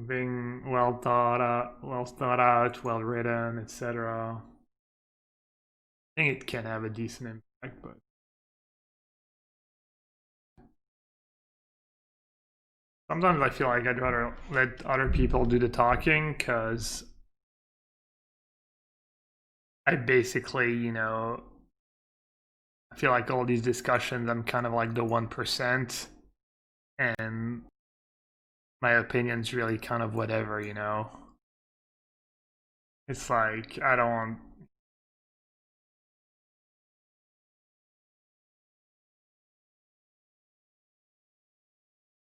being well thought out, well written, etc. I think it can have a decent impact, but sometimes I feel like I'd rather let other people do the talking because I basically, I feel like all these discussions, I'm kind of like the 1%, and my opinion's really kind of whatever. It's like, I don't want,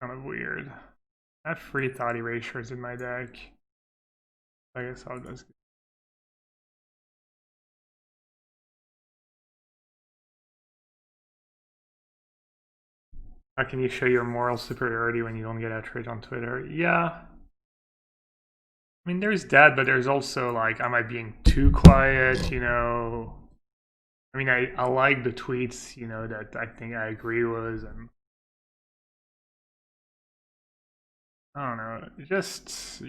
kind of weird. I have 3 thought erasures in my deck. I guess I'll just. How can you show your moral superiority when you don't get outraged on Twitter? Yeah. I mean, there's that, but there's also like, am I being too quiet? I mean, I like the tweets, that I think I agree with, and I don't know, just,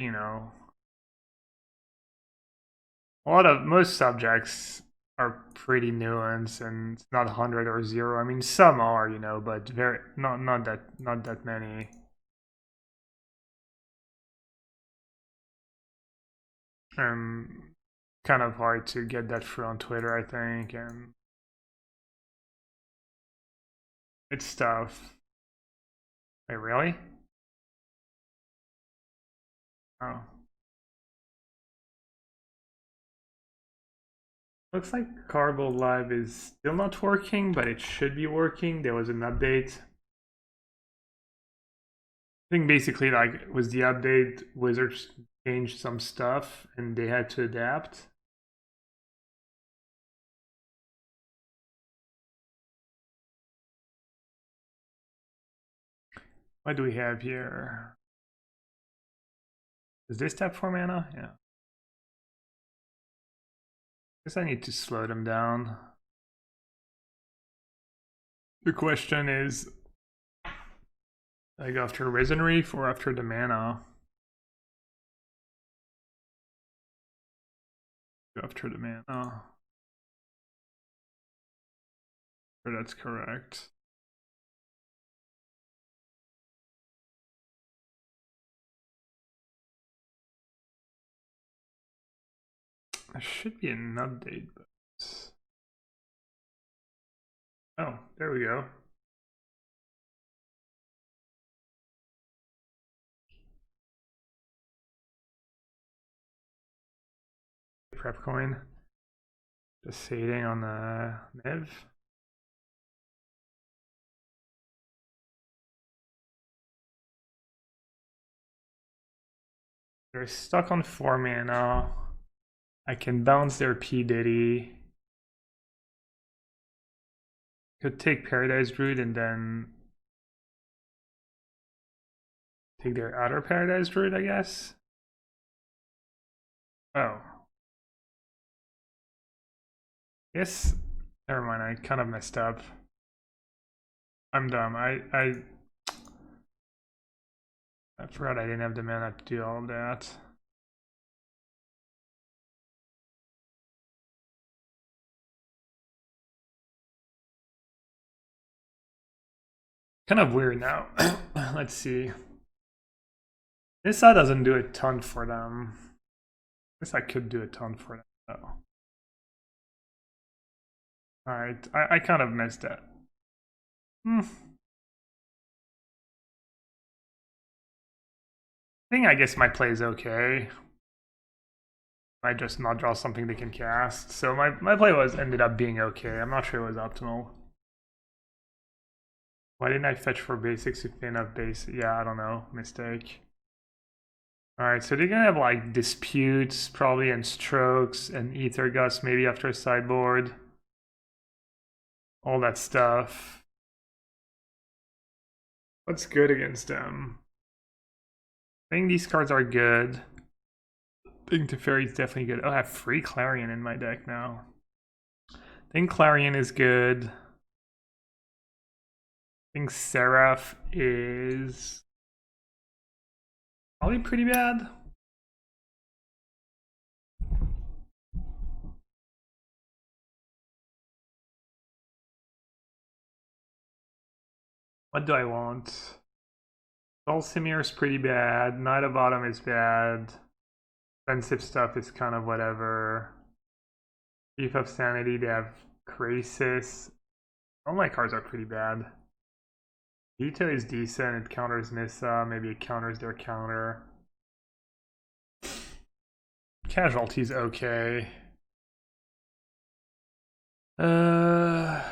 most subjects are pretty nuanced, and it's not 100 or 0. I mean, some are, but very not that many. Kind of hard to get that through on Twitter, I think, and it's tough. Wait, really? Oh. Looks like Carbo Live is still not working, but it should be working. There was an update. I think basically, like, with the update, Wizards changed some stuff and they had to adapt. What do we have here? Is this tap 4 mana? Yeah. Guess I need to slow them down. The question is, I go after Risen Reef or after the mana? Go after the mana. Sure, that's correct. There should be an update, but... Oh, there we go. Prep coin. Just sitting on the Nev. They're stuck on 4 mana. I can bounce their P Diddy. Could take Paradise Druid and then take their other Paradise Druid, I guess. Oh. Yes. Never mind, I kind of messed up. I'm dumb. I forgot I didn't have the mana to do all of that. Kind of weird now. Let's see. This doesn't do a ton for them. I guess I could do a ton for them though. Alright, I kind of missed that. I think I guess my play is okay. I just not draw something they can cast. So my play ended up being okay. I'm not sure it was optimal. Why didn't I fetch for basics if they have base? Yeah, I don't know. Mistake. Alright, so they're gonna have like disputes probably and strokes and ether gust maybe after a sideboard. All that stuff. What's good against them? I think these cards are good. I think Teferi is definitely good. Oh, I have free Clarion in my deck now. I think Clarion is good. I think Seraph is Probably pretty bad. What do I want? Dulcimer's pretty bad. Knight of Autumn is bad. Expensive stuff is kind of whatever. Thief of Sanity, they have Crisis. All my cards are pretty bad. Veto is decent, it counters Nissa, maybe it counters their counter. Casualty's okay. That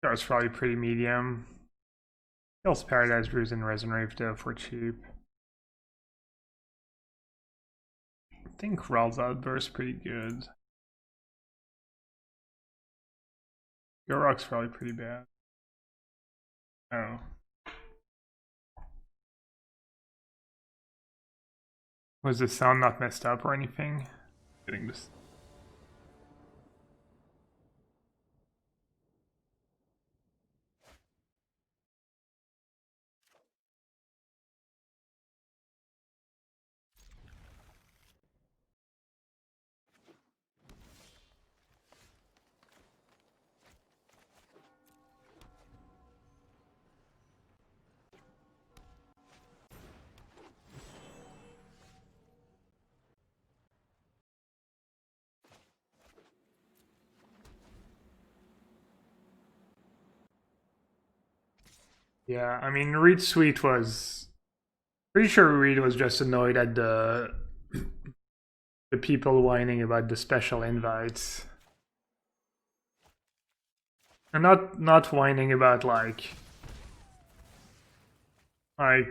was probably pretty medium. Hell's Paradise Brews and Resin Reef though for cheap. I think Rawl's Outburst pretty good. Yorok's probably pretty bad. Oh. Was the sound not messed up or anything? Getting this. Yeah, I mean, Reed Sweet was pretty sure Reed was just annoyed at the people whining about the special invites, and not whining about like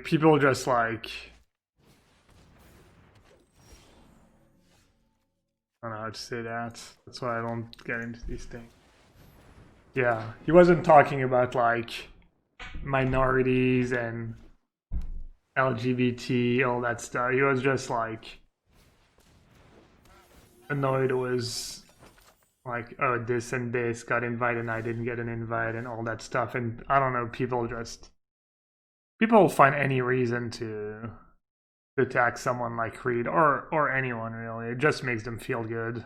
people just like I don't know how to say that. That's why I don't get into these things. Yeah, he wasn't talking about like minorities and LGBT, all that stuff. He was just like annoyed it was like, oh, this and this got invited and I didn't get an invite and all that stuff. And I don't know, people find any reason to attack someone like Reed or anyone really. It just makes them feel good.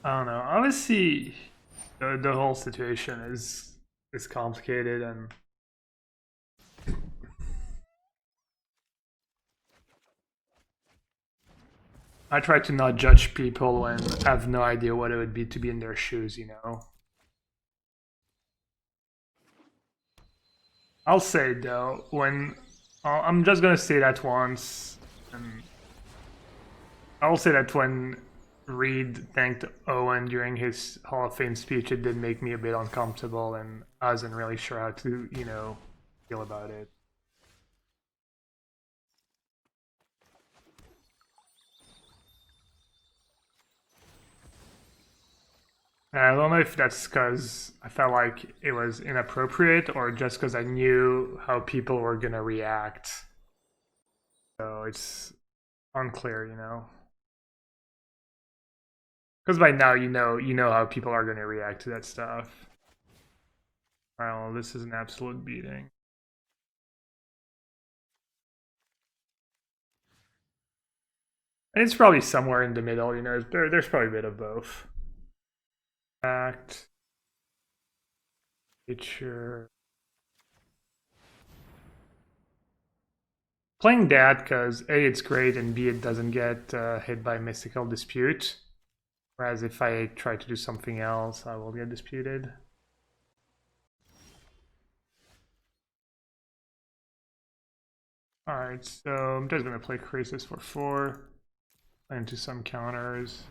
I don't know. Obviously, the whole situation is complicated, and I try to not judge people and have no idea what it would be to be in their shoes. You know. I'll say though, when I'm just gonna say that once, and I'll say that when Reed thanked Owen during his Hall of Fame speech, it did make me a bit uncomfortable, and I wasn't really sure how to, feel about it. And I don't know if that's because I felt like it was inappropriate or just because I knew how people were gonna react. So it's unclear, you know. Because by now you know how people are gonna react to that stuff. Alright, well, this is an absolute beating. And it's probably somewhere in the middle, you know. There's probably a bit of both. Fact. Picture. Playing that because A, it's great, and B, it doesn't get hit by Mystical Dispute. Whereas if I try to do something else, I will get disputed. Alright, so I'm just going to play Crisis for 4. Into some counters.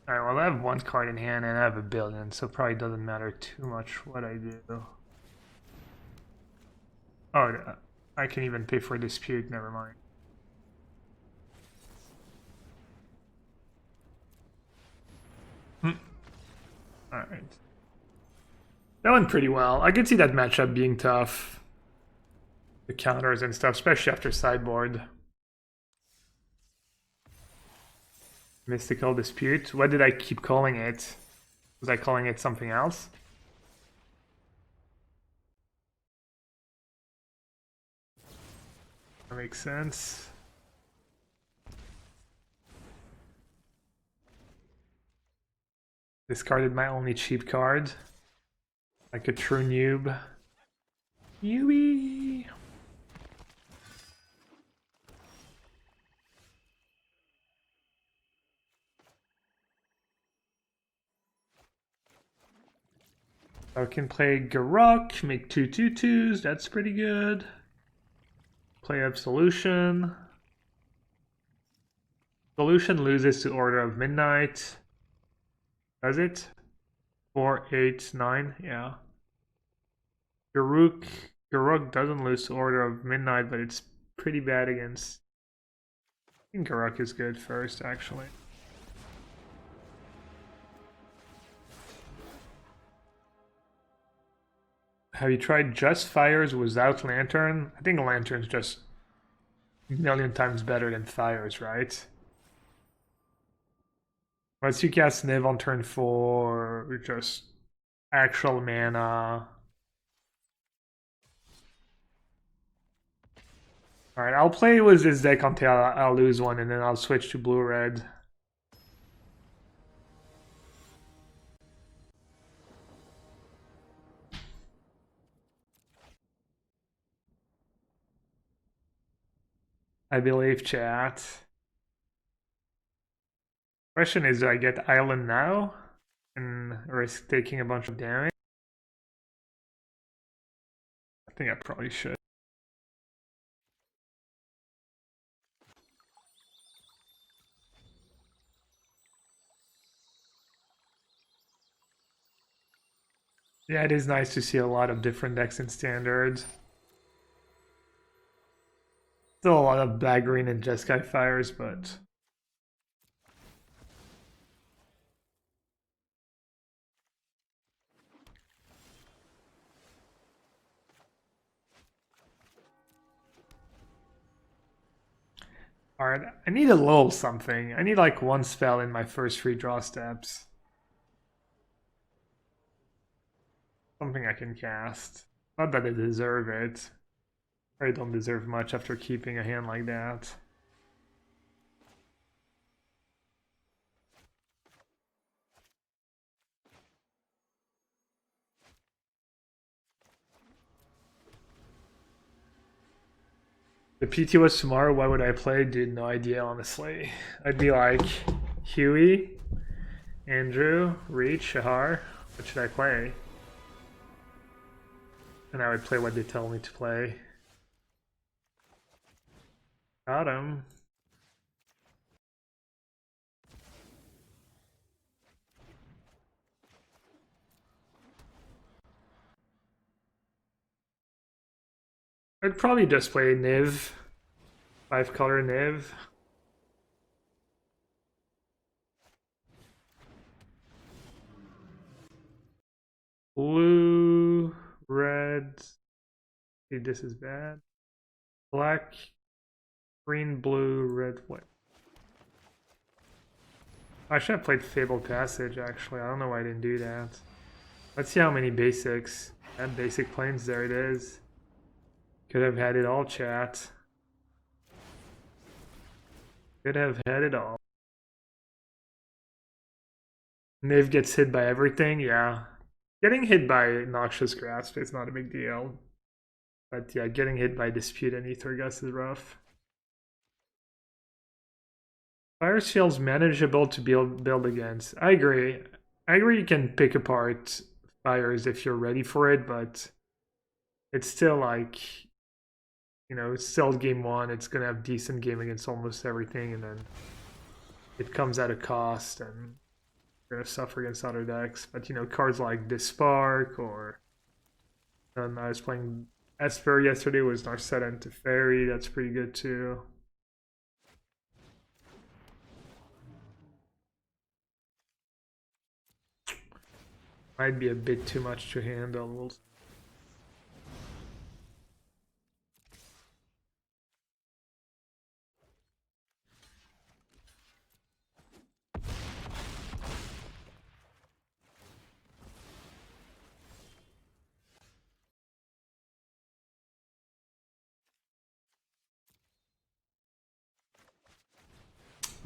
Alright, well, have one card in hand and I have a billion, so it probably doesn't matter too much what I do. Oh, I can even pay for a dispute, never mind. Alright. That went pretty well. I could see that matchup being tough. The counters and stuff, especially after sideboard. Mystical Dispute. What did I keep calling it? Was I calling it something else? That makes sense. Discarded my only cheap card. Like a true noob. Yui! I can play Garok, make 2/2/2s, that's pretty good. Play Absolution. Solution loses to Order of Midnight. Does it? 4, 8, 9, yeah. Garok doesn't lose to Order of Midnight, but it's pretty bad against... I think Garok is good first, actually. Have you tried just fires without lantern? I think lantern's just a million times better than fires, right? Once you cast Niv on turn 4, just actual mana. Alright, I'll play with this deck until I'll lose one, and then I'll switch to blue-red. I believe, chat. Question is, do I get Island now and risk taking a bunch of damage? I think I probably should. Yeah, it is nice to see a lot of different decks in Standard. Still a lot of Black Green and Jeskai Fires, but... Alright, I need a little something. I need like one spell in my first 3 draw steps. Something I can cast. Not that I deserve it. I don't deserve much after keeping a hand like that. The PT was tomorrow, what would I play? Dude, no idea, honestly. I'd be like Huey, Andrew, Reach, Shahar. What should I play? And I would play what they tell me to play. Got him. I'd probably just play Niv. 5-color Niv. Blue, red. Dude, this is bad. Black, green, blue, red, white. I should have played Fabled Passage, actually. I don't know why I didn't do that. Let's see how many basics. And basic planes, there it is. Could have had it all, chat. Could have had it all. Niv gets hit by everything, yeah. Getting hit by Noxious Grasp is not a big deal. But yeah, getting hit by Dispute and Aethergust is rough. Fires feels manageable to build against. I agree. I agree you can pick apart Fires if you're ready for it, but it's still like, you know, it's still game 1. It's going to have decent game against almost everything, and then it comes at a cost. And gonna suffer against other decks. But you know, cards like Dispark or I was playing Esper yesterday was Narset and Teferi. That's pretty good too. Might be a bit too much to handle. We'll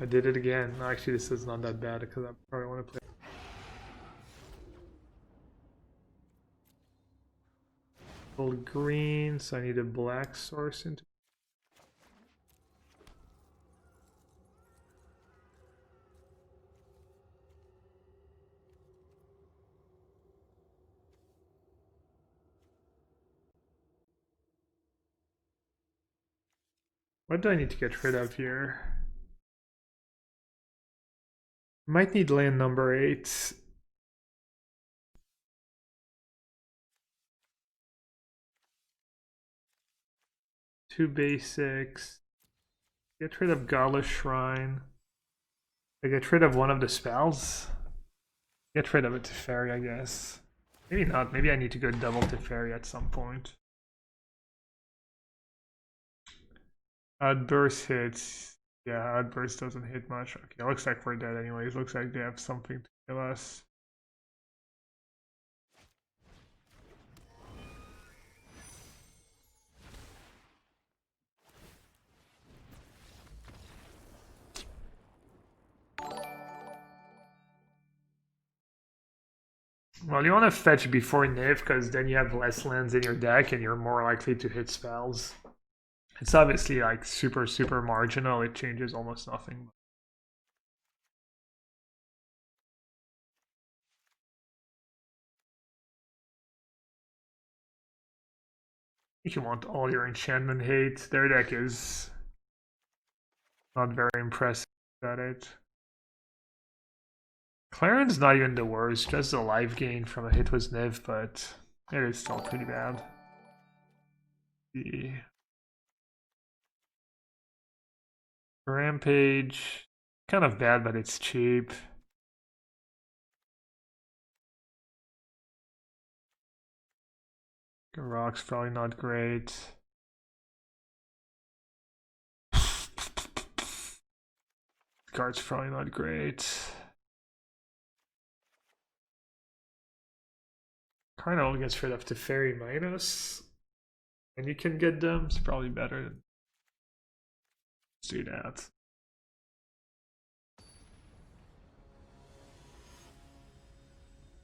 I did it again. No, actually, this is not that bad because I probably want to play. Gold green, so I need a black source into. What do I need to get rid of here? Might need land number 8. Two basics. Get rid of Godless Shrine. I get rid of one of the spells. Get rid of a Teferi, I guess. Maybe not. Maybe I need to go double Teferi at some point. Outburst hits. Yeah, Outburst doesn't hit much. Okay, looks like we're dead anyways. Looks like they have something to kill us. Well, you want to fetch before Niv, because then you have less lands in your deck and you're more likely to hit spells. It's obviously like super, super marginal. It changes almost nothing. If you want all your enchantment hate, their deck is not very impressive at it. Claren's not even the worst, just a life gain from a hit with Niv, but it is still pretty bad. The Rampage, kind of bad, but it's cheap. Rock's probably not great. Guard's probably not great. Carnival gets rid of Teferi minus. And you can get them. It's probably better. Let's do that.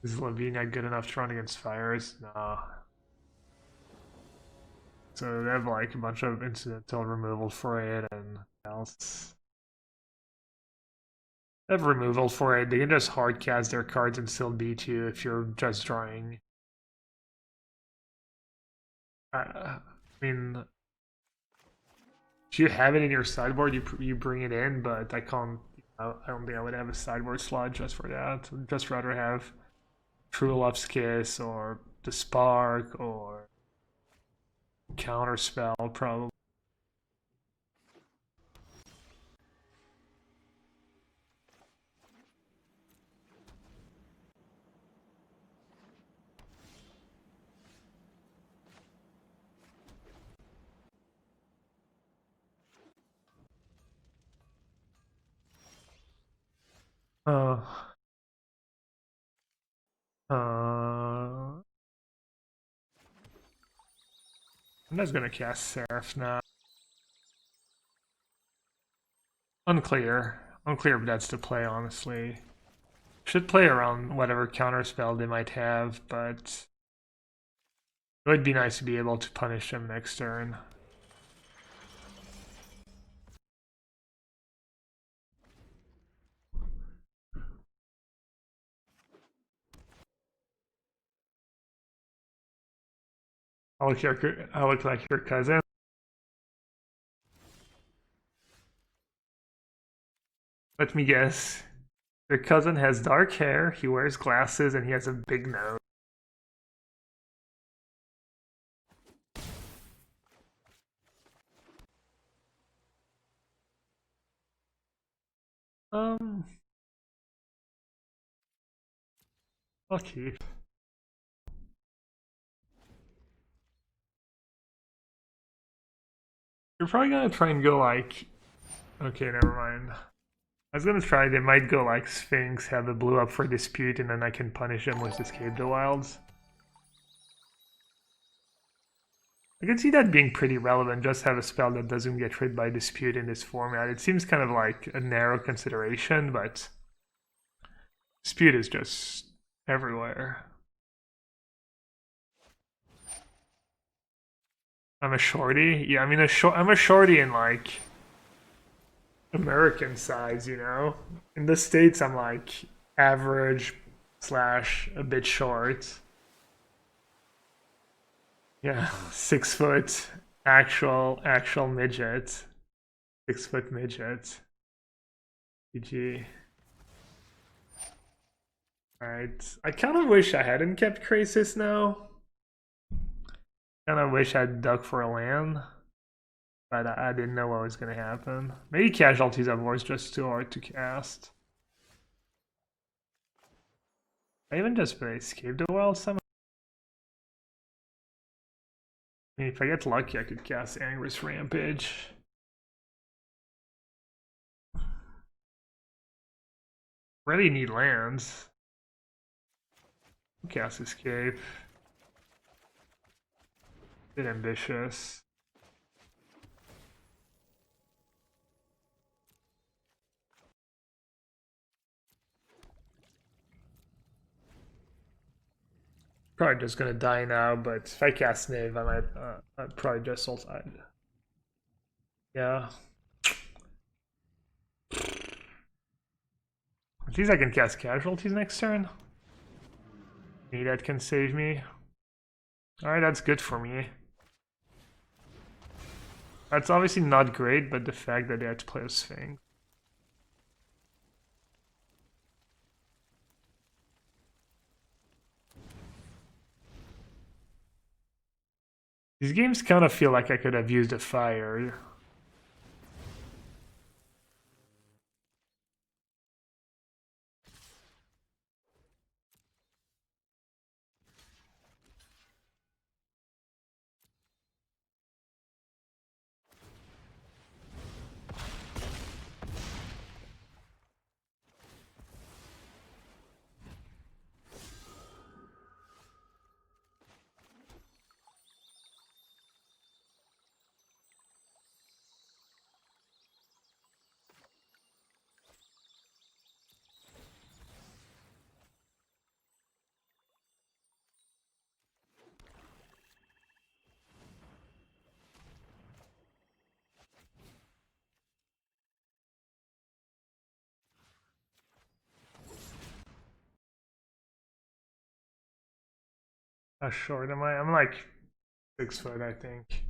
Is Lavinia good enough to run against fires? No. So they have like a bunch of incidental removal for it and else. They have removal for it. They can just hard cast their cards and still beat you if you're just drawing. I mean, if you have it in your sideboard, you bring it in, but I can't. I don't think I would have a sideboard slot just for that. I'd just rather have True Love's Kiss or the Spark or Counterspell, probably. Uh, I'm just gonna cast Seraph now. Unclear. Unclear if that's the play, honestly. Should play around whatever counterspell they might have, but it would be nice to be able to punish them next turn. I look like your cousin. Let me guess. Your cousin has dark hair, he wears glasses, and he has a big nose. Um, I'll keep. You're probably gonna try and go like. Okay, never mind. I was gonna try, they might go like Sphinx, have a blue up for dispute, and then I can punish them with Escape the Wilds. I can see that being pretty relevant, just have a spell that doesn't get hit by dispute in this format. It seems kind of like a narrow consideration, but dispute is just everywhere. I'm a shorty? Yeah, I mean, I'm a shorty in like American size, you know? In the States, I'm like average slash a bit short. Yeah, 6 foot actual midget. 6 foot midget. GG. Alright. I kind of wish I hadn't kept Krasis now. Kind of wish I'd dug for a land. But I didn't know what was going to happen. Maybe Casualties of War is just too hard to cast. I even just play Escape the Well somehow. I mean, if I get lucky, I could cast Anger's Rampage. Really need lands. Cast Escape. Bit ambitious. Probably just gonna die now, but if I cast Knave, I might I'd probably just ult. Yeah. At least I can cast Casualties next turn. Maybe that can save me. Alright, that's good for me. That's obviously not great, but the fact that they had to play a Sphinx. These games kind of feel like I could have used a fire. How short am I? I'm like 6 foot, I think.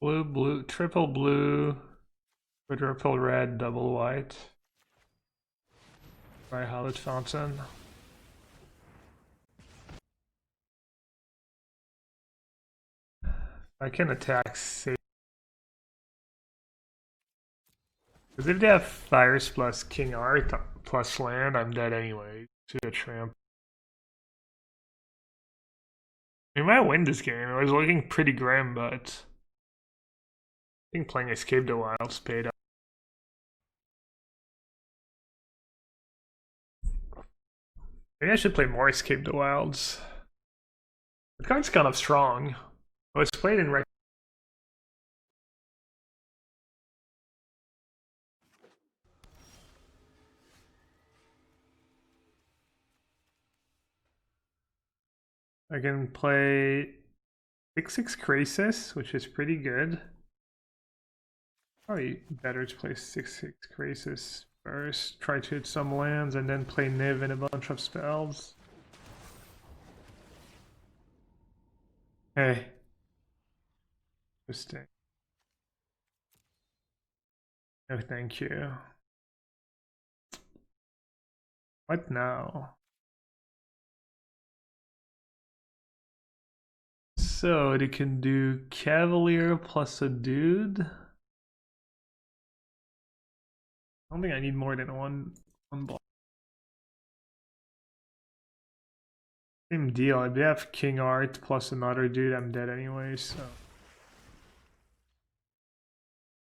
Blue, blue, triple blue, quadruple red, double white. By Hallowed Fountain. I can attack safe. Because if they have Fires plus King Art plus land, I'm dead anyway to the tramp. We might win this game. It was looking pretty grim, but I think playing Escape the Wilds paid off. Maybe I should play more Escape the Wilds. The card's kind of strong. Oh, it's played in I can play 6/6 Crisis, which is pretty good. Probably better to play 6/6 Crisis first, try to hit some lands, and then play Niv and a bunch of spells. Hey. Interesting. No, thank you. What now? So they can do Cavalier plus a dude. I don't think I need more than one block. Same deal. If they have King Art plus another dude, I'm dead anyway, so.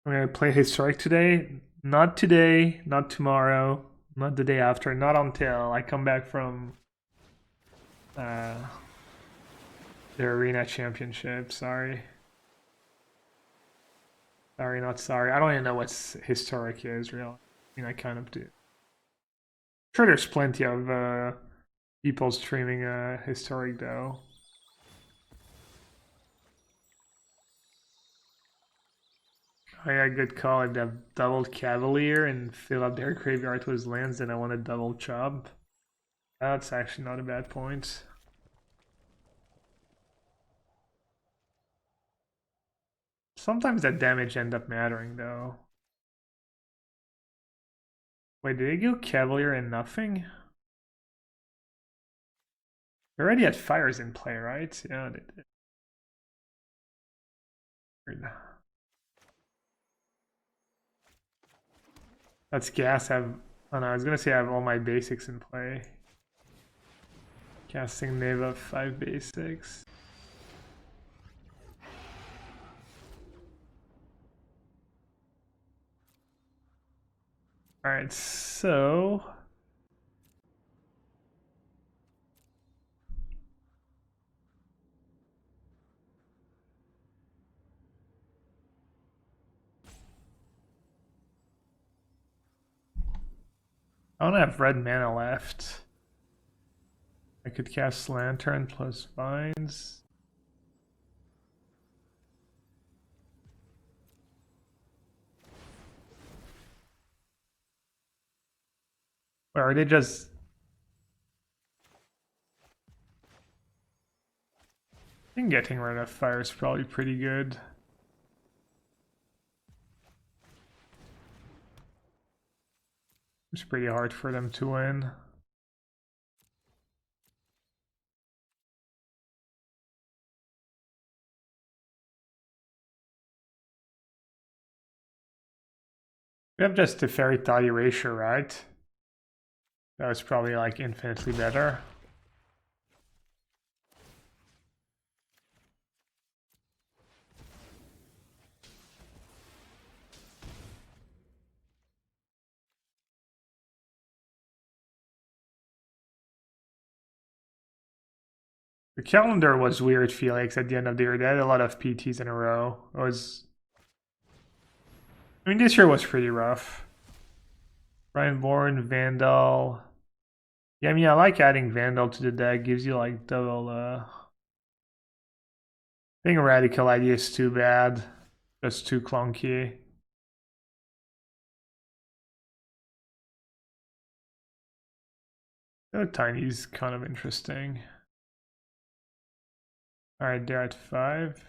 I'm gonna play Historic today. Not today, not tomorrow, not the day after, not until I come back from the Arena Championship. Sorry. Sorry, not sorry. I don't even know what Historic is, really. I mean, I kind of do. I'm sure there's plenty of people streaming Historic, though. Oh yeah, good call. If they have doubled Cavalier and fill up their graveyard with lands, then I want a double chop. That's actually not a bad point. Sometimes that damage end up mattering, though. Wait, did they go Cavalier and nothing? They already had fires in play, right? Yeah, they did. Weird. That's gas. Oh no, I was gonna say I have all my basics in play. Casting Neva 5 basics. Alright, so I don't have red mana left. I could cast Lantern plus Vines. Or are they just... I think getting rid of fire is probably pretty good. It's pretty hard for them to win. We have just the Fairy Tile Erasure, right? That was probably like infinitely better. The calendar was weird, Felix, at the end of the year. They had a lot of PTs in a row. I mean, this year was pretty rough. Brian Bourne, Vandal. Yeah, I mean, I like adding Vandal to the deck. Gives you like double, I think Radical Idea is too bad. That's too clunky. Oh, Tiny's kind of interesting. Alright, they're at 5.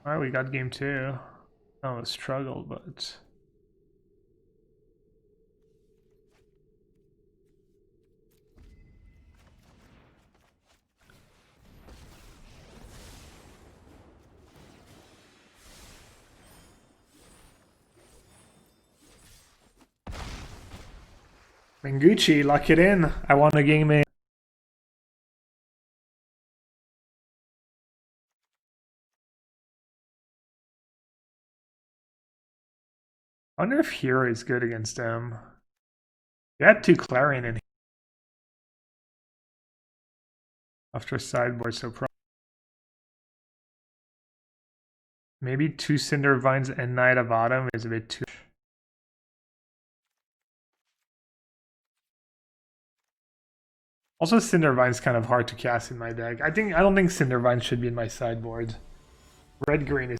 Alright, we got game 2. Oh, a struggle, but... Mengucci, lock it in. I won a game in. I wonder if Hero is good against them. They had 2 Clarion in here after sideboard, so probably maybe 2 Cinder Vines and Knight of Autumn is a bit too... Also, Cindervine's kind of hard to cast in my deck. I don't think Cindervine should be in my sideboard. Red green is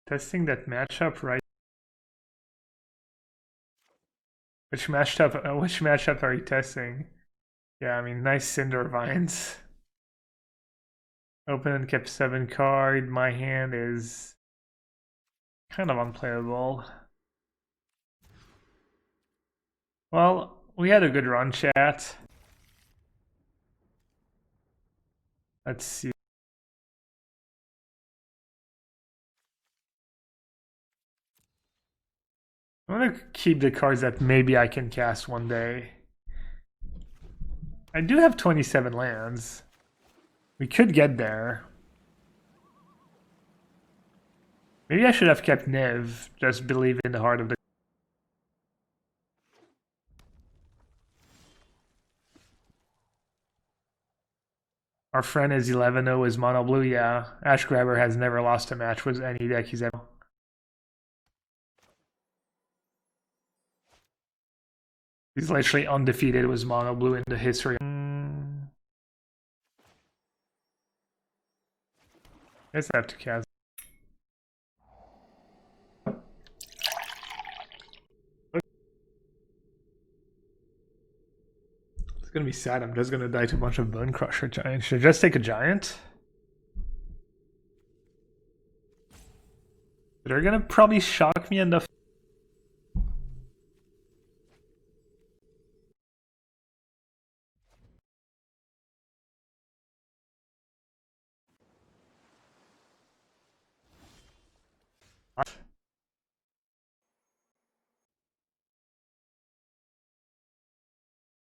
testing that matchup, right? Which matchup are you testing? Yeah, I mean, nice Cindervines. Open and kept 7 card. My hand is kind of unplayable. Well, we had a good run, chat. Let's see. I'm gonna keep the cards that maybe I can cast one day. I do have 27 lands. We could get there. Maybe I should have kept Niv. Just believe in the heart of the... Our friend is 11-0 is mono blue, yeah. Ash Grabber has never lost a match with any deck he's ever... He's literally undefeated with mono blue in the history. I guess I have to cast. It's gonna be sad. I'm just gonna die to a bunch of Bone Crusher Giants. Should I just take a Giant? They're gonna probably shock me enough.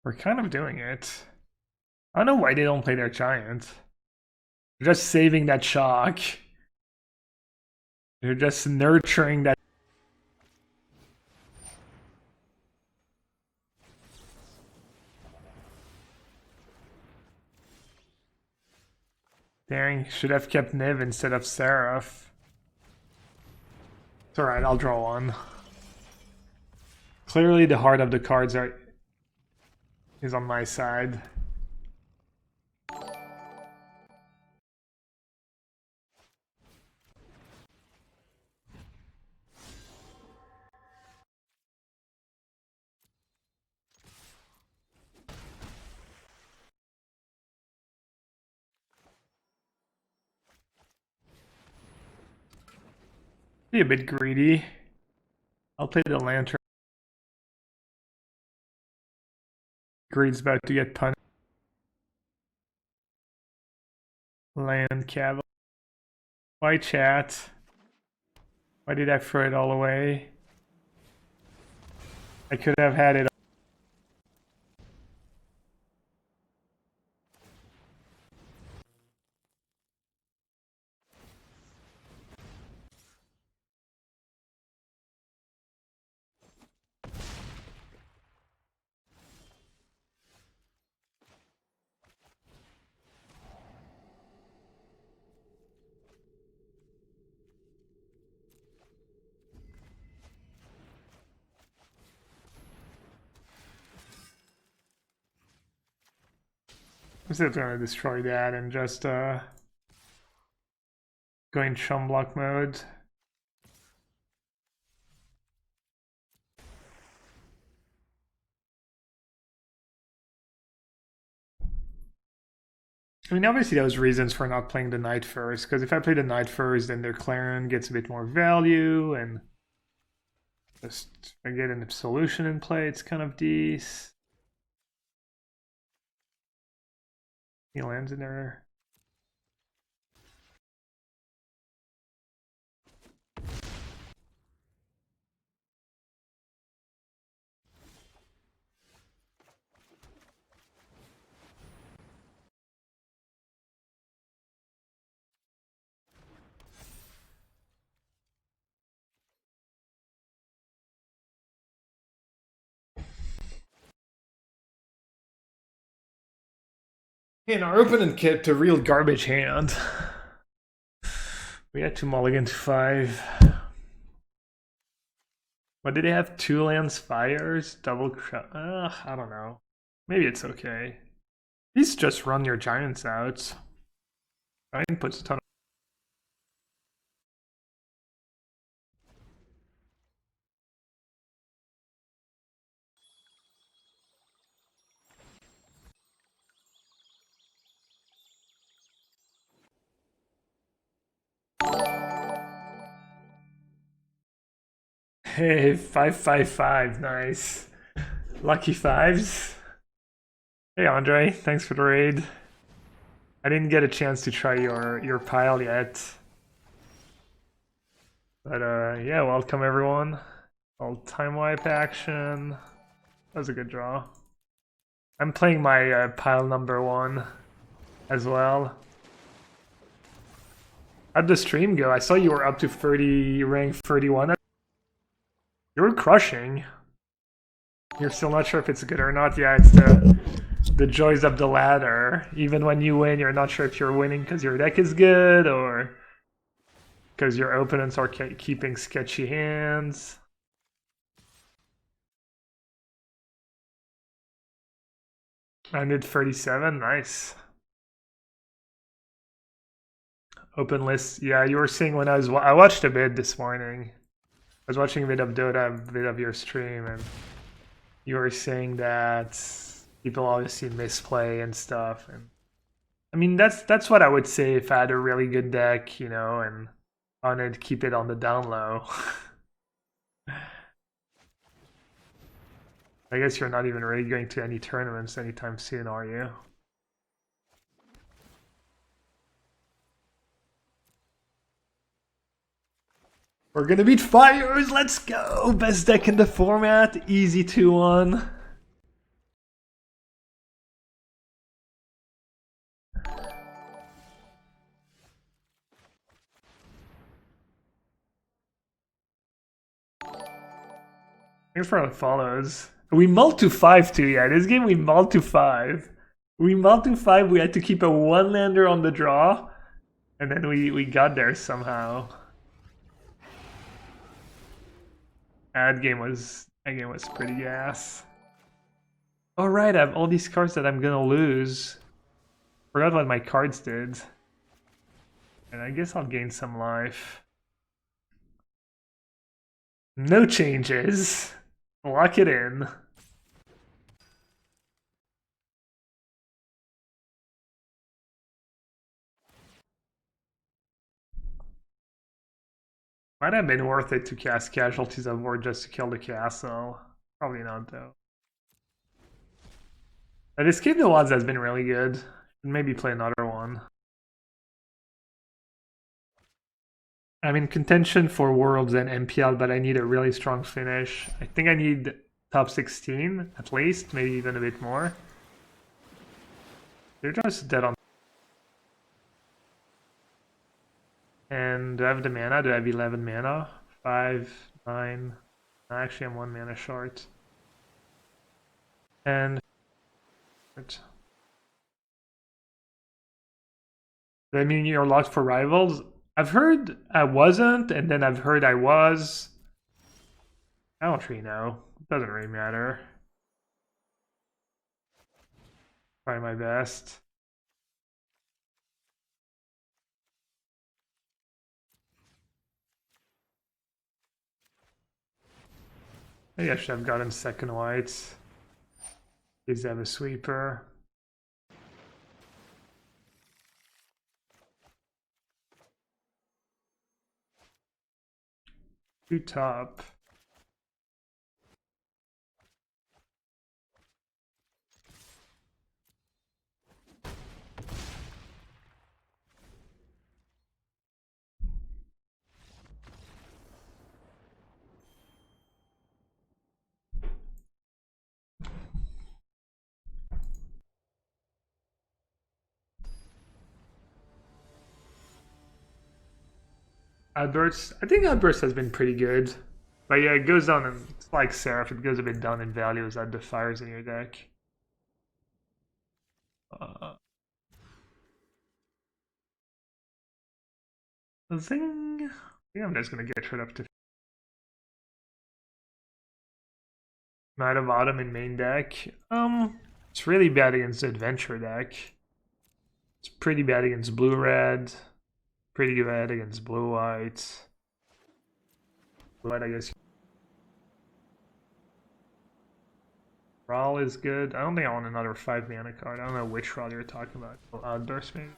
We're kind of doing it. I don't know why they don't play their Giant. They're just saving that shock. They're just nurturing that. Dang, should have kept Niv instead of Seraph. It's alright, I'll draw one. Clearly the heart of the cards is on my side. Be a bit greedy. I'll play the Lantern. Greed's about to get punished. Land Cavalry. Why chat? Why did I throw it all away? I could have had it. I'm still gonna destroy that and just go in chum block mode. I mean, obviously there was reasons for not playing the knight first, because if I play the knight first, then their Clarion gets a bit more value, and just if I get an Absolution in play, it's kind of decent. He lands in there. And our opponent kept a real garbage hand. We had to mulligan to 5. What did they have? 2 lands fires? Double I don't know. Maybe it's okay. Please just run your giants out. Giant puts a ton of. Hey, 555, nice. Lucky fives. Hey Andre, thanks for the raid. I didn't get a chance to try your pile yet. But yeah, welcome everyone. All time wipe action. That was a good draw. I'm playing my pile number 1 as well. How'd the stream go? I saw you were up to 30, rank 31. You were crushing. You're still not sure if it's good or not. Yeah, it's the joys of the ladder. Even when you win, you're not sure if you're winning because your deck is good or because your opponents are keeping sketchy hands. I did 37, nice. Open list, yeah, you were seeing when I watched a bit this morning. I was watching a bit of Dota, a bit of your stream, and you were saying that people obviously misplay and stuff. And I mean, that's what I would say if I had a really good deck, you know, and wanted to keep it on the down low. I guess you're not even really going to any tournaments anytime soon, are you? We're gonna beat Fires, let's go! Best deck in the format, easy 2-1. Thanks for the follows. We mulled to 5 too, yeah, this game we mulled to 5. We mulled to 5, we had to keep a 1-lander on the draw, and then we got there somehow. That game was pretty gas. Oh right, I have all these cards that I'm gonna lose. Forgot what my cards did. And I guess I'll gain some life. No changes. Lock it in. Might have been worth it to cast Casualties of War just to kill the castle. Probably not though. But Escape the Wilds has been really good. Maybe play another one. I'm in contention for Worlds and MPL, but I need a really strong finish. I think I need top 16 at least, maybe even a bit more. They're just dead on. And do I have the mana? Do I have 11 mana? 5, 9. Actually, I'm 1 mana short. And does that mean you're locked for rivals? I've heard I wasn't, and then I've heard I was. I don't really know. It doesn't really matter. Try my best. Maybe I should have gotten second white. Please have a sweeper. Two top. Outburst. I think Outburst has been pretty good. But yeah, it goes down, and it's like Seraph, it goes a bit down in value as that the fires in your deck. Zing! I think I'm just gonna get rid of the Knight of Autumn in main deck. It's really bad against the adventure deck. It's pretty bad against blue-red. Pretty bad against blue-white. Blue-white, I guess. Rawl is good. I don't think I want another 5 mana card. I don't know which Rawl you're talking about. Durst maybe?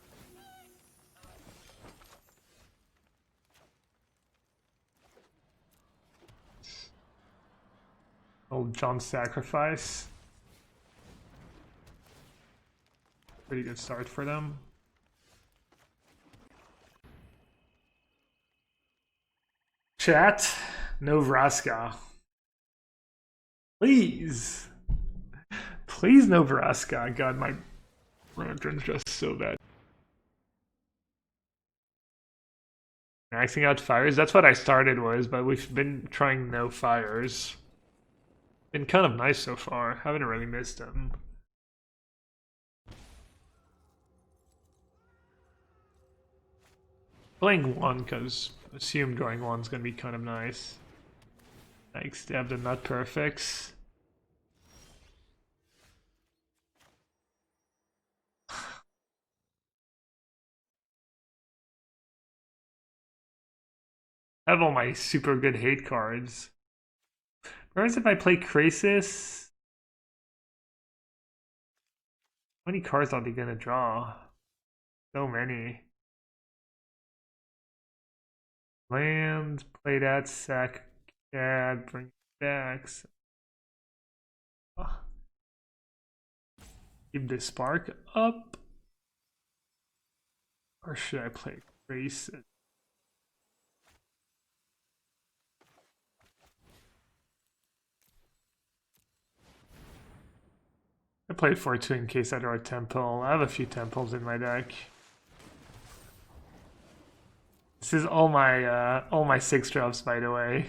Old John's Sacrifice. Pretty good start for them. Chat, no Vraska. Please. Please no Vraska. God, my lantern's just so bad. Maxing out fires? That's what I started was, but we've been trying no fires. Been kind of nice so far. Haven't really missed them. Playing one, because assume drawing one's gonna be kind of nice. Thanks, they have the nut perfects. I have all my super good hate cards. Whereas if I play Krasis, how many cards are they gonna draw? So many. Land, play that, sack, cat, bring it back. Oh. Keep the spark up. Or should I play Krasis? I played 4-2 in case I draw a temple. I have a few temples in my deck. This is all my 6-drops, by the way.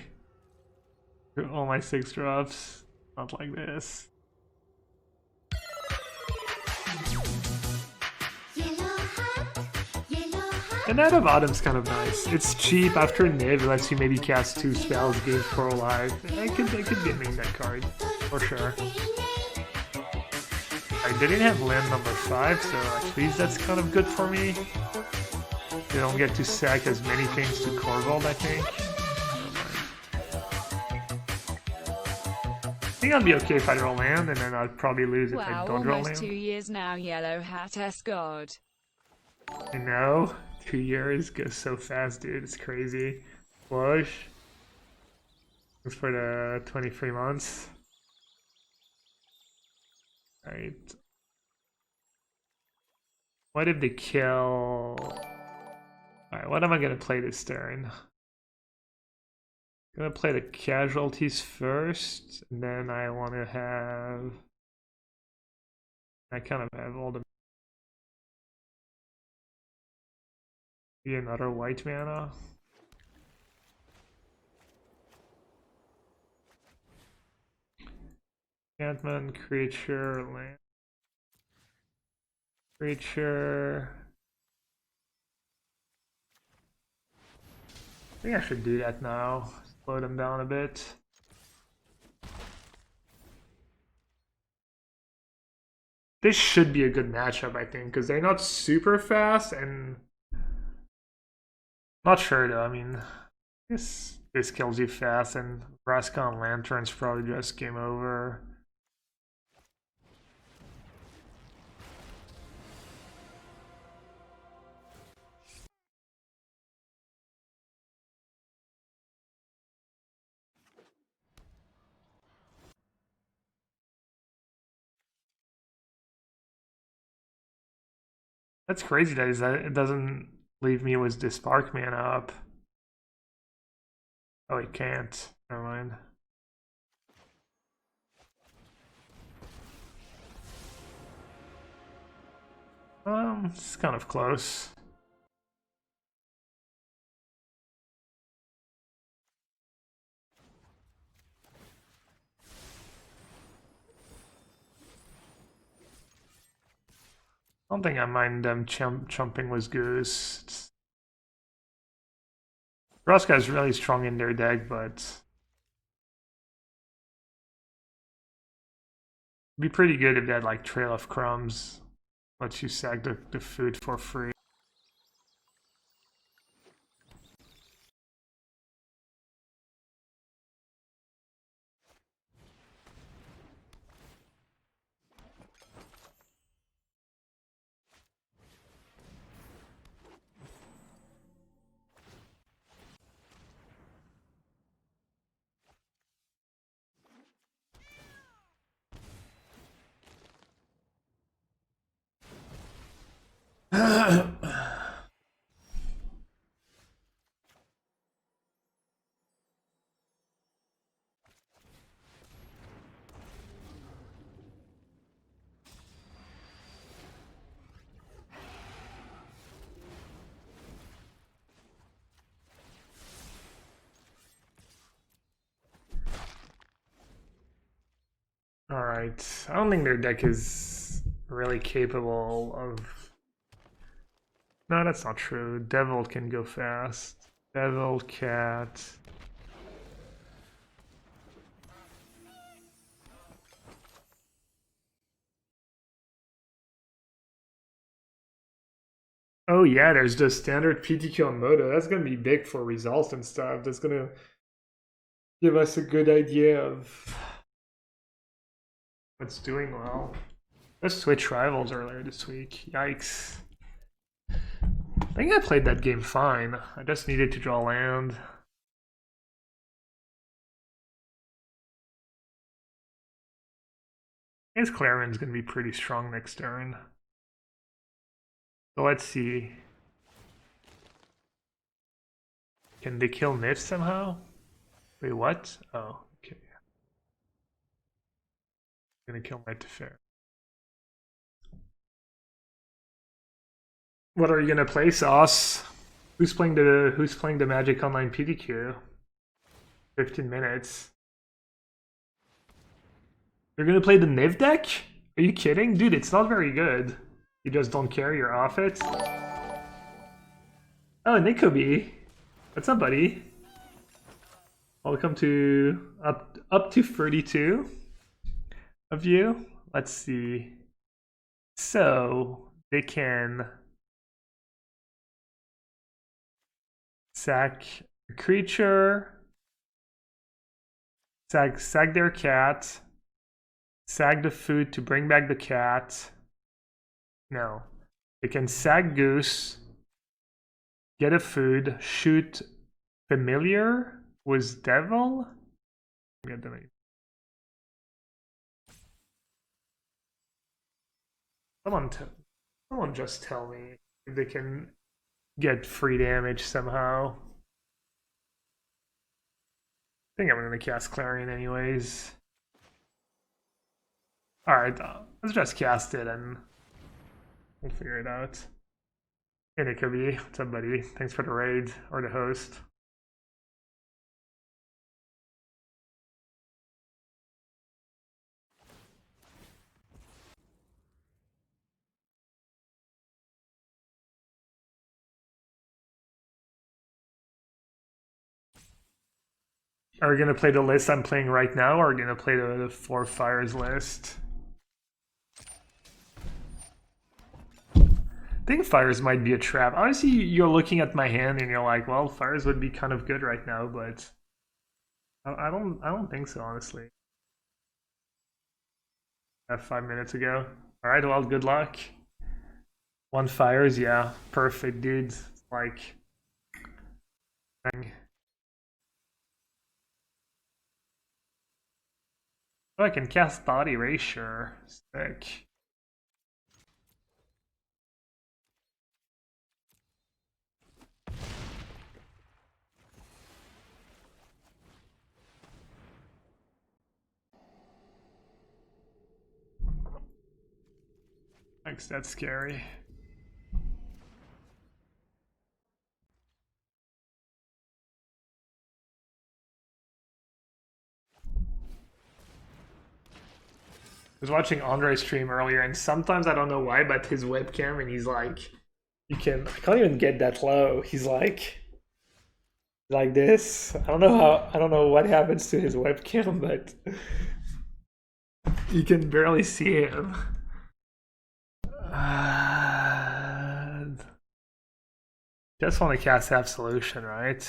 All my 6-drops. Not like this. The Knight of Autumn's kind of nice. It's cheap. After Niv, it lets you maybe cast 2 spells, gain 4 life. I could get me that card, for sure. I didn't have land number 5, so at least that's kind of good for me. You don't get to sack as many things to Corvold, I think. I think I'd be okay if I draw land, and then I'd probably lose if I don't draw land. Almost 2 years now, yellowhat escort. I know. 2 years goes so fast, dude. It's crazy. Flush. Thanks for the 23 months. Alright. What if they kill... Alright, what am I gonna play this turn? I'm gonna play the casualties first, and then I wanna have... I kind of have all the... Be another white mana. Enchantment, creature, land. Creature. I think I should do that now. Slow them down a bit. This should be a good matchup, I think, because they're not super fast and... Not sure though, I mean... This kills you fast, and Vraska on Lantern's probably just game over. That's crazy that it doesn't leave me with the spark mana up. Oh, it can't. Never mind. It's kind of close. I don't think I mind them chumping with Goose. Vraska is really strong in their deck, but it'd be pretty good if they had like Trail of Crumbs, lets you sack the food for free. Alright, I don't think their deck is really capable of... No, that's not true. Devil can go fast. Devil, Cat... Oh yeah, there's the standard PTQ on Moto. That's gonna be big for results and stuff. That's gonna give us a good idea of what's doing well. Let's switch rivals earlier this week. Yikes. I think I played that game fine. I just needed to draw land. I guess Claren's gonna be pretty strong next turn. So let's see. Can they kill Nif somehow? Wait, what? Oh, okay. I'm gonna kill my Teferi. What are you gonna play, Sauce? Who's playing the Magic Online PDQ? 15 minutes. You're gonna play the Niv deck? Are you kidding? Dude, it's not very good. You just don't care, you're off it. Oh, Nikobe. What's up, buddy? Welcome to up to 32 of you. Let's see. So they can sack a creature, sack their cat, sack the food to bring back the cat. No. They can sack Goose, get a food, shoot Familiar was Devil? Someone just tell me if they can get free damage somehow. I think I'm gonna cast Clarion anyways. Alright, let's just cast it and we'll figure it out. Hey Nikobe, what's up buddy? Thanks for the raid, or the host. Are we gonna play the list I'm playing right now, or are we gonna play the Four Fires list? I think Fires might be a trap. Obviously, you're looking at my hand and you're like, well, Fires would be kind of good right now, but I don't think so, honestly. 5 minutes ago. All right, well, good luck. 1 Fires, yeah, perfect, dude. Like, dang. Oh, I can cast Thought Erasure. Sick. Thanks, that's scary. I was watching Andre's stream earlier, and sometimes I don't know why, but his webcam, and he's like, I can't even get that low. He's like like this. I don't know what happens to his webcam, but you can barely see him. Just want to cast Absolution, right?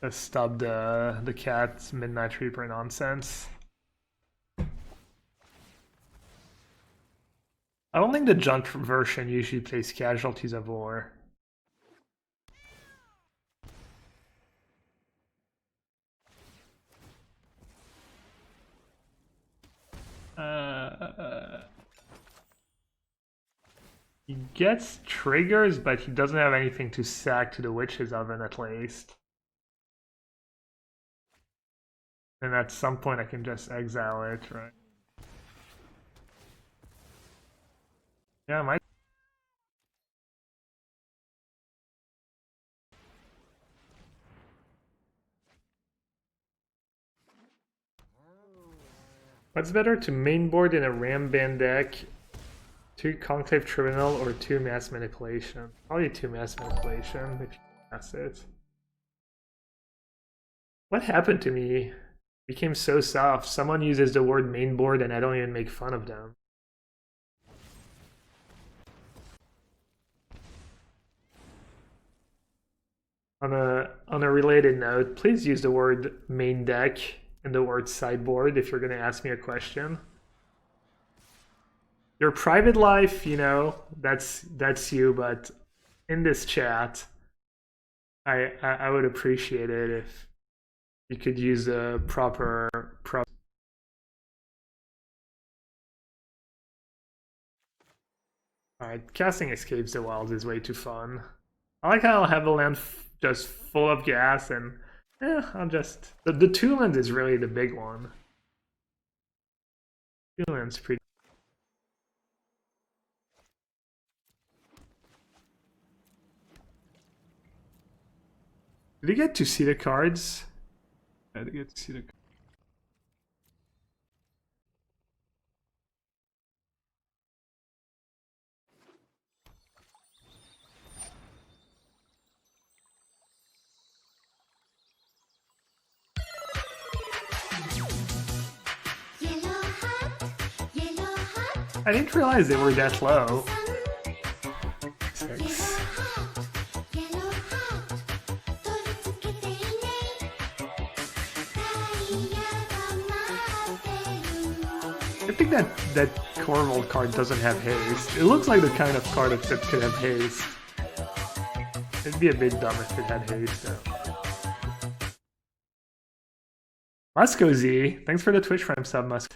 Just stop the cat's Midnight Reaper nonsense. I don't think the junk version usually plays Casualties of War. He gets triggers, but he doesn't have anything to sack to the Witch's Oven at least. And at some point I can just exile it, right? Yeah, might. What's better to mainboard in a Ramban deck? 2 Conclave Tribunal or 2 Mass Manipulation? Probably 2 Mass Manipulation if you pass it. What happened to me? Became so soft. Someone uses the word mainboard and I don't even make fun of them. On a related note, please use the word main deck and the word sideboard if you're going to ask me a question. Your private life, you know, that's you, but in this chat, I would appreciate it if you could use a proper. Alright, casting Escapes the Wilds is way too fun. I like how I'll have a land just full of gas and I'll just... The 2 land is really the big one. 2 land's pretty... Did you get to see the cards? I did get to see the cards. I didn't realize they were that low. 6. I think that Corvold card doesn't have haste. It looks like the kind of card that could have haste. It'd be a bit dumb if it had haste though. Musco Z, thanks for the Twitch Prime sub, Musk.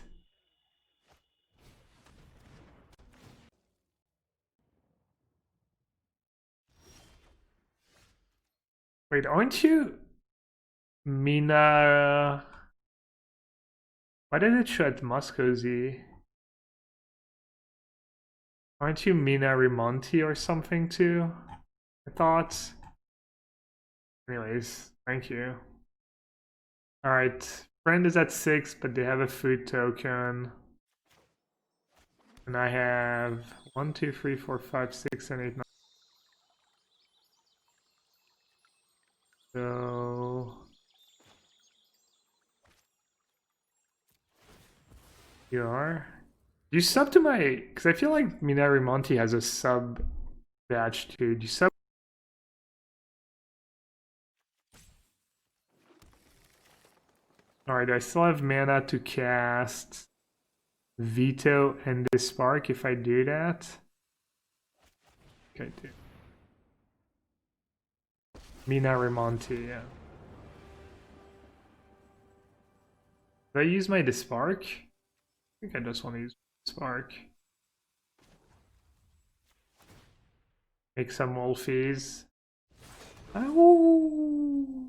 Wait, aren't you Mina? Why did it show at Musco Z? Aren't you Mina Rimonti or something too? I thought. Anyways, thank you. Alright, friend is at 6, but they have a food token. And I have 1, 2, 3, 4, 5, 6, and 8, 9. So you are? Do you sub to my... Because I feel like Minari Monti has a sub badge too. Do you sub? Alright, I still have mana to cast Veto and the Spark if I do that. Okay, dude. Mina Remonti, yeah. Did I use my Dispark? I think I just want to use Spark. Make some wolfies. Oh.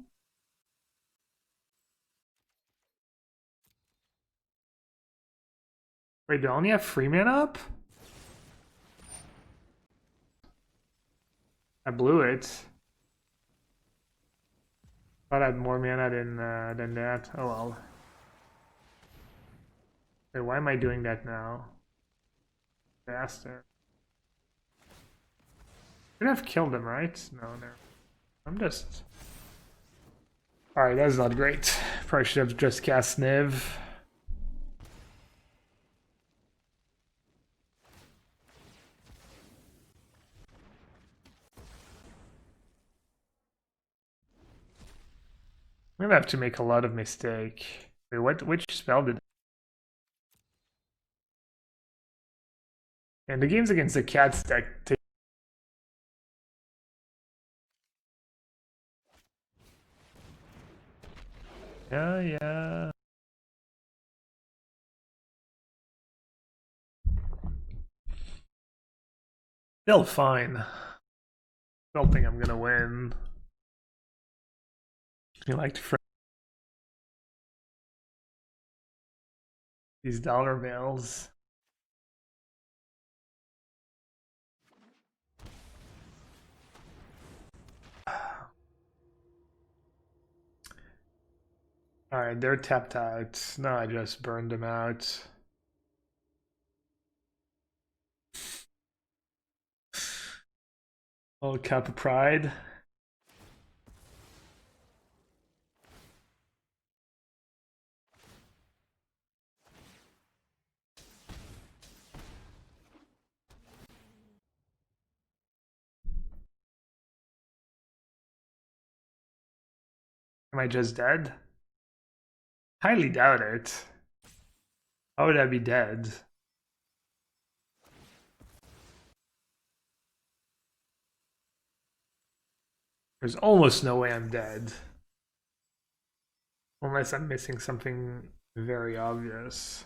Wait, do I only have 3 mana up? I blew it. Thought I had more mana than that. Oh well. Wait, why am I doing that now? Bastard. Could have killed him, right? No, no. I'm just... Alright, that's not great. Probably should have just cast Niv. I'm gonna have to make a lot of mistake. Wait, what? Which spell did? And the games against the cats deck take. Yeah, yeah. Still fine. Don't think I'm gonna win. You like to these dollar bills. Alright, they're tapped out. No, I just burned them out. Oh, Cup of Pride. Am I just dead? Highly doubt it. How would I be dead? There's almost no way I'm dead. Unless I'm missing something very obvious.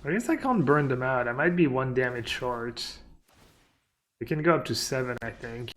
I guess I can't burn them out. I might be 1 damage short. It can go up to 7, I think.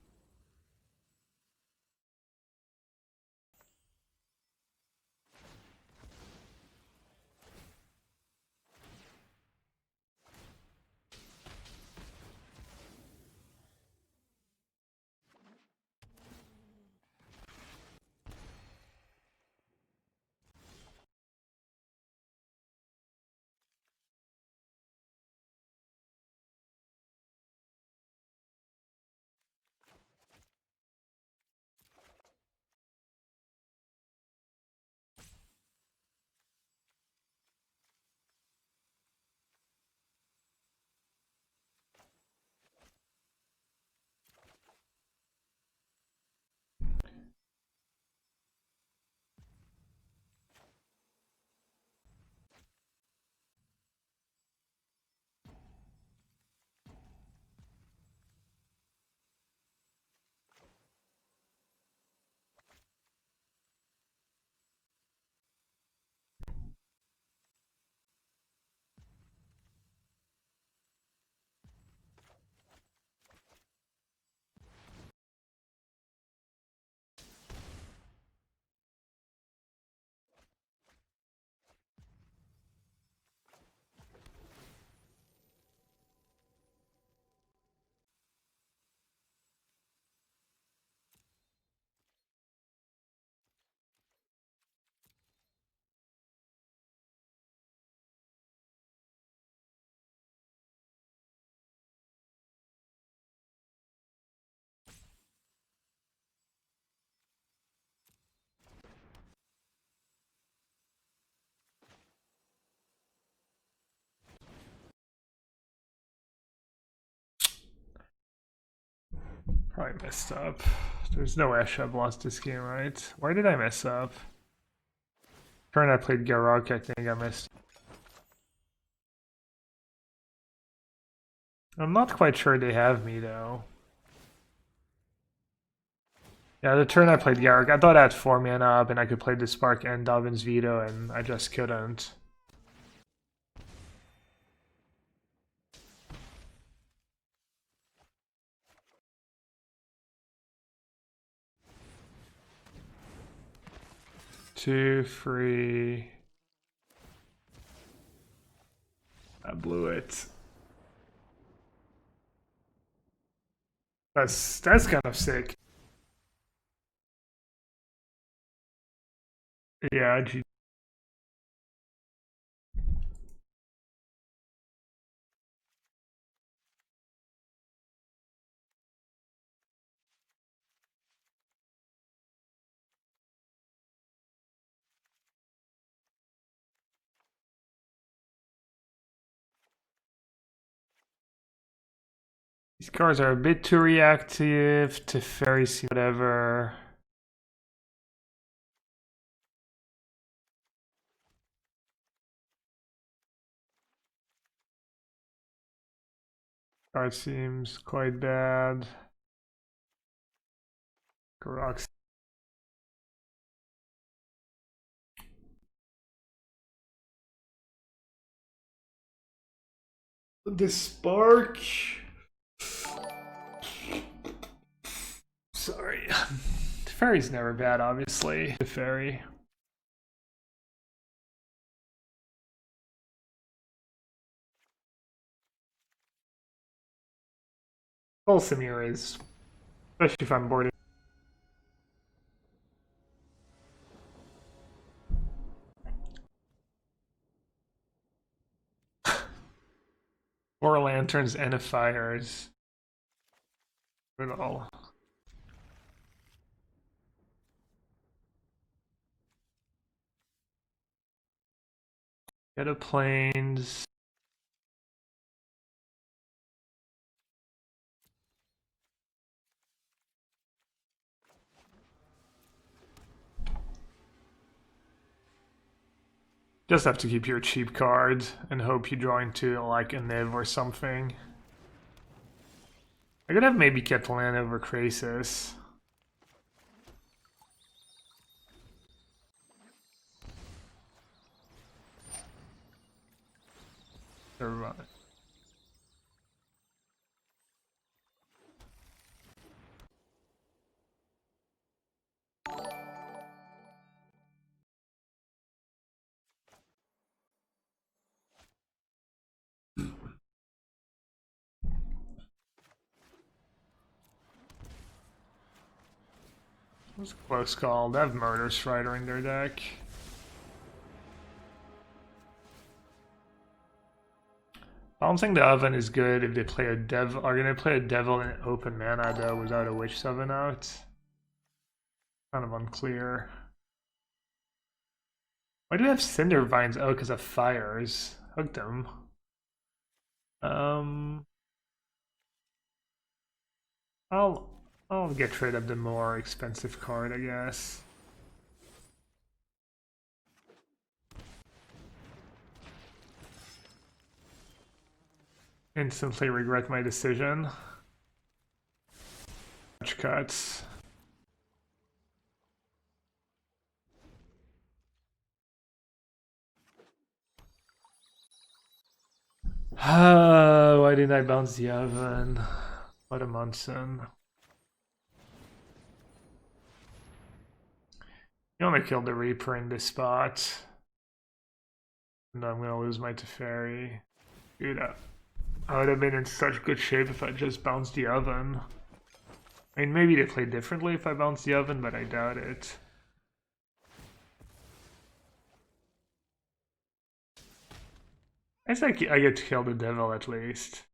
Probably messed up. There's no way I should have lost this game, right? Why did I mess up? Turn I played Garok, I think I missed. I'm not quite sure they have me though. Yeah, the turn I played Garok, I thought I had 4 mana up and I could play the Spark and Dobbin's Veto and I just couldn't. Two, three. I blew it. That's kind of sick. Yeah, These cards are a bit too reactive to fairy seed, whatever. Card seems quite bad. Rocks. The spark. Sorry. The fairy's never bad, obviously. The fairy. Samir is, especially if I'm boarding. Four lanterns and a fires. Brutal. Get a planes. Just have to keep your cheap cards and hope you draw into like a Niv or something. I could have maybe kept land over Krasis. Never mind. It was a close call. They have Murder Strider in their deck. Balancing the Oven is good if they play a devil. Are gonna play a devil in open mana though without a Witch Seven out. Kind of unclear. Why do they have Cinder Vines? Oh, because of fires. Hooked them. I'll get rid of the more expensive card, I guess. Instantly regret my decision. Much cuts. Why didn't I bounce the Oven? What a Munson. You only killed the Reaper in this spot. And I'm gonna lose my Teferi. Dude, I would have been in such good shape if I just bounced the Oven. I mean, maybe they play differently if I bounce the Oven, but I doubt it. I think I get to kill the devil at least.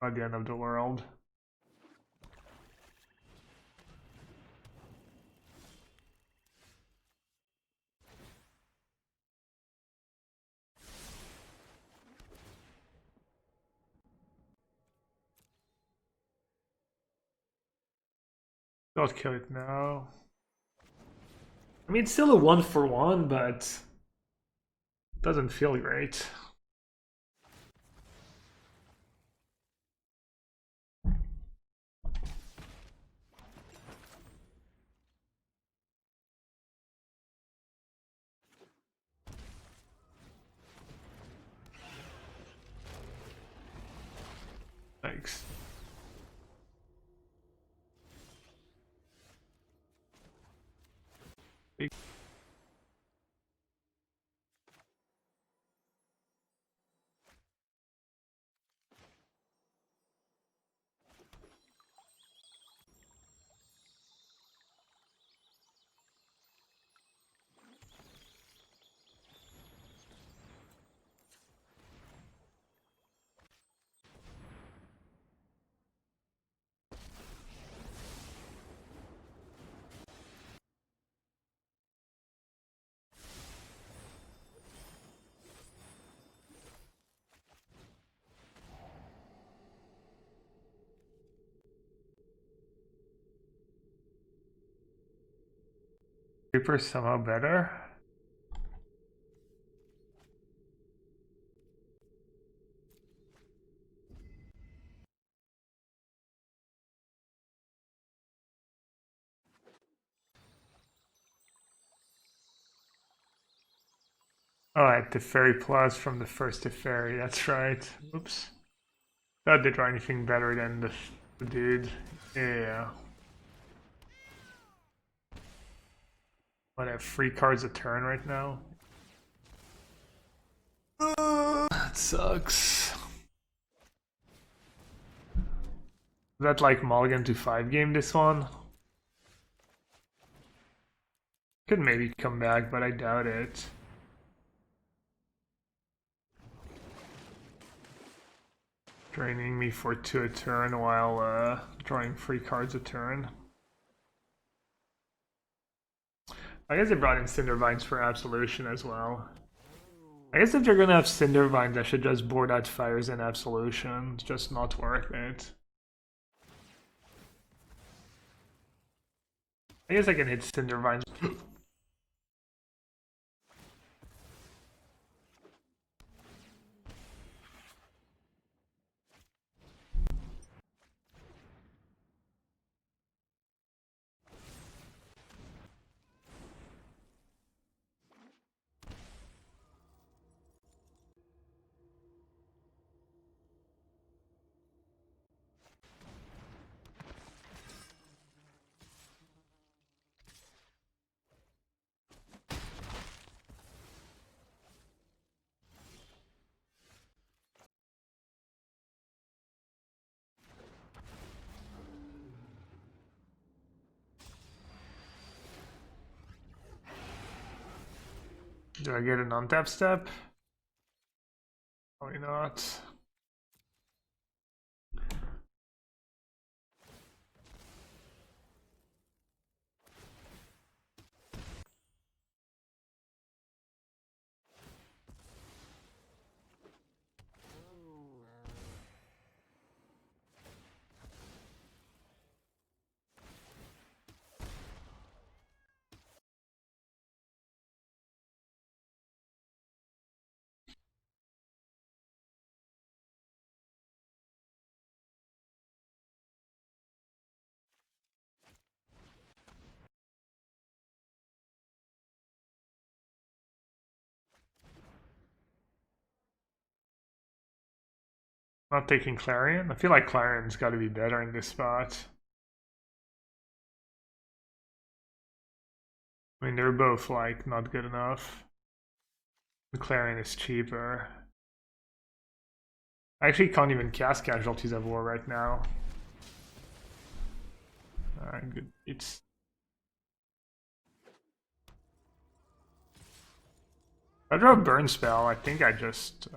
Not the end of the world. Don't kill it now. I mean, it's still a 1-for-1, but it doesn't feel great. Thanks. Reaper somehow better. Oh, I had Teferi Plus from the first Teferi, that's right. Oops. That did try anything better than the dude. Yeah. But I have 3 cards a turn right now. That sucks. Is that like mulligan to 5 game this one? Could maybe come back, but I doubt it. Draining me for 2 a turn while drawing 3 cards a turn. I guess they brought in Cindervines for Absolution as well. I guess if they're gonna have Cindervines, I should just board out Fires and Absolution. It's just not worth it. I guess I can hit Cindervines. Do I get an untap step? Probably not. Not taking Clarion? I feel like Clarion's got to be better in this spot. I mean, they're both like not good enough. The Clarion is cheaper. I actually can't even cast Casualties of War right now. Good. It's I draw a burn spell. I think I just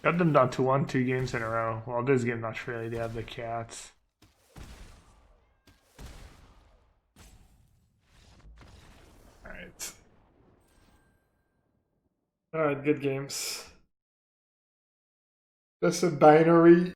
got them down to 1-2 games in a row. Well, this game not really. They have the cats. Alright. Alright, good games. That's a binary.